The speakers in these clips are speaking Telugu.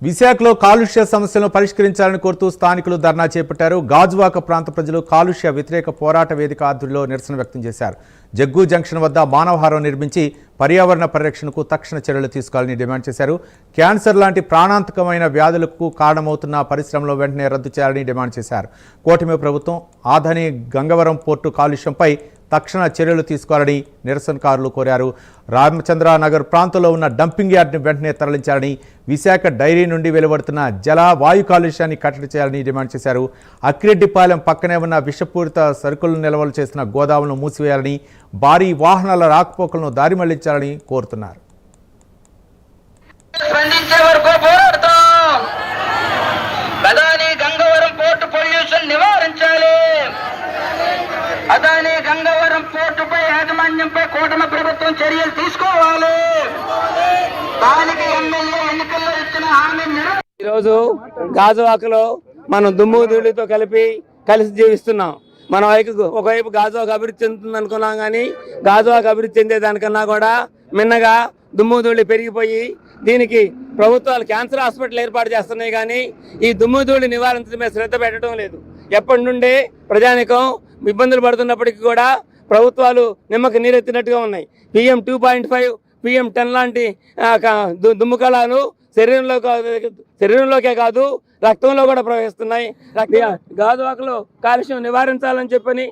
విశాఖలో కాలుష్య సమస్యలను పరిష్కరించాలని కోరుతూ స్థానికులు ధర్నా చేపట్టారు. గాజువాక ప్రాంత ప్రజలు కాలుష్య వ్యతిరేక పోరాట వేదిక ఆధ్వర్యంలో నిరసన వ్యక్తం చేశారు. జగ్గు జంక్షన్ వద్ద మానవహారం నిర్మించి పర్యావరణ పరిరక్షణకు తక్షణ చర్యలు తీసుకోవాలని డిమాండ్ చేశారు. క్యాన్సర్ లాంటి ప్రాణాంతకమైన వ్యాధులకు కారణమవుతున్న పరిశ్రమలో వెంటనే రద్దు చేయాలని డిమాండ్ చేశారు. కూటమి ప్రభుత్వం ఆధని గంగవరం పోర్టు కాలుష్యంపై తక్షణ చర్యలు తీసుకోవాలని నిరసనకారులు కోరారు. రామచంద్రనగర్ ప్రాంతంలో ఉన్న డంపింగ్ యార్డ్ని వెంటనే తరలించాలని, విశాఖ డైరీ నుండి వెలువడుతున్న జల వాయు కాలుష్యాన్ని కట్టడి చేయాలని డిమాండ్ చేశారు. అక్కిరెడ్డిపాలెం పక్కనే ఉన్న విషపూరిత సరుకులను నిల్వలు చేసిన గోదాములను మూసివేయాలని, భారీ వాహనాల రాకపోకలను దారి మళ్లించాలని కోరుతున్నారు. అదాని గంగవరం పోర్టుపై యాజమాన్యంపై కూటమి ప్రభుత్వం చర్యలు తీసుకోవాలి. దానికి ఎమ్మెల్యే ఎన్నికల్లో ఇచ్చిన హామీ ఈరోజు గాజువాకలో మనం దుమ్ము ధూళితో కలిసి జీవిస్తున్నాం. మన ఒకవైపు గాజువాక అభివృద్ధి చెందుతుంది అనుకున్నాం, కానీ గాజువాక అభివృద్ధి చెందేదానికన్నా కూడా మిన్నగా దుమ్ము ధూళి పెరిగిపోయి దీనికి ప్రభుత్వాలు క్యాన్సర్ హాస్పిటల్ ఏర్పాటు చేస్తున్నాయి, కానీ ఈ దుమ్ము ధూళి నివారించడమే శ్రద్ధ పెట్టడం లేదు. ఎప్పటి నుండి ప్రజానికం ఇబ్బందులు పడుతున్నప్పటికీ కూడా ప్రభుత్వాలు నిమ్మకి నీరెత్తినట్టుగా ఉన్నాయి. PM 2.5, PM 10 లాంటి దుమ్ము కళాలు శరీరంలోకే కాదు రక్తంలో కూడా ప్రవహిస్తున్నాయి. గాజువాకలో కాలుష్యం నివారించాలని చెప్పని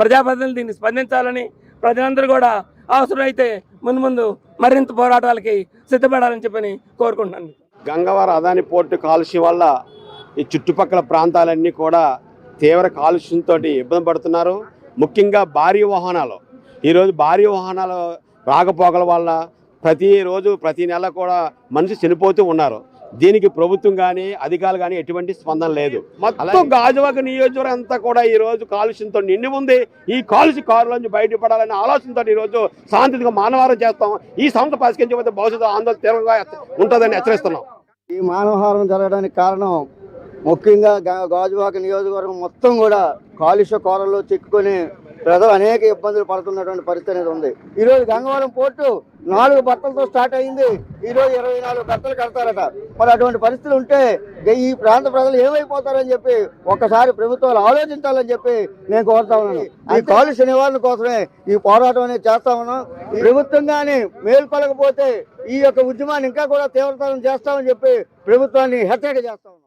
ప్రజాప్రతినిధులు దీన్ని స్పందించాలని, ప్రజలందరూ కూడా అవసరమైతే ముందు మరింత పోరాటాలకి సిద్ధపడాలని చెప్పని కోరుకుంటున్నాను. గంగవరం అదాని పోర్టు కాలుష్యం వల్ల ఈ చుట్టుపక్కల ప్రాంతాలన్నీ కూడా తీవ్ర కాలుష్యంతో ఇబ్బంది పడుతున్నారు. ముఖ్యంగా భారీ వాహనాలు, ఈరోజు భారీ వాహనాలు రాకపోకల వల్ల ప్రతి నెల కూడా మనిషి చనిపోతూ ఉన్నారు. దీనికి ప్రభుత్వం కానీ అధికారులు కానీ ఎటువంటి స్పందన లేదు. మొత్తం గాజువాక నియోజకవర్గం అంతా కూడా ఈరోజు కాలుష్యంతో నిండి ఉంది. ఈ కాలుష్య కారుల నుంచి బయటపడాలనే ఆలోచనతో ఈరోజు శాంతిగా మానవారం చేస్తాం. ఈ సంస్థ పరిష్కరించకపోతే భవిష్యత్తు ఆందోళన తీవ్రంగా ఉంటుందని హెచ్చరిస్తున్నాం. ఈ మానవహారం జరగడానికి కారణం ముఖ్యంగా గాజువాక నియోజకవర్గం మొత్తం కూడా కాలుష్య కోరల్లో చిక్కుకొని ప్రజలు అనేక ఇబ్బందులు పడుతున్నటువంటి పరిస్థితి అనేది ఉంది. ఈరోజు గంగవరం పోర్టు 4 బట్టలతో స్టార్ట్ అయింది, ఈరోజు 24 బట్టలు కడతారట. మరి అటువంటి పరిస్థితులు ఉంటే ఈ ప్రాంత ప్రజలు ఏమైపోతారని చెప్పి ఒక్కసారి ప్రభుత్వాలు ఆలోచించాలని చెప్పి నేను కోరుతా ఉన్నాను. ఈ కాలుష్య నివారణ కోసమే ఈ పోరాటం అనేది చేస్తా ఉన్నాం. ప్రభుత్వం కానీ మేల్కొలకపోతే ఈ యొక్క ఉద్యమాన్ని ఇంకా కూడా తీవ్రతరం చేస్తామని చెప్పి ప్రభుత్వాన్ని హెచ్చరిక చేస్తా ఉన్నాం.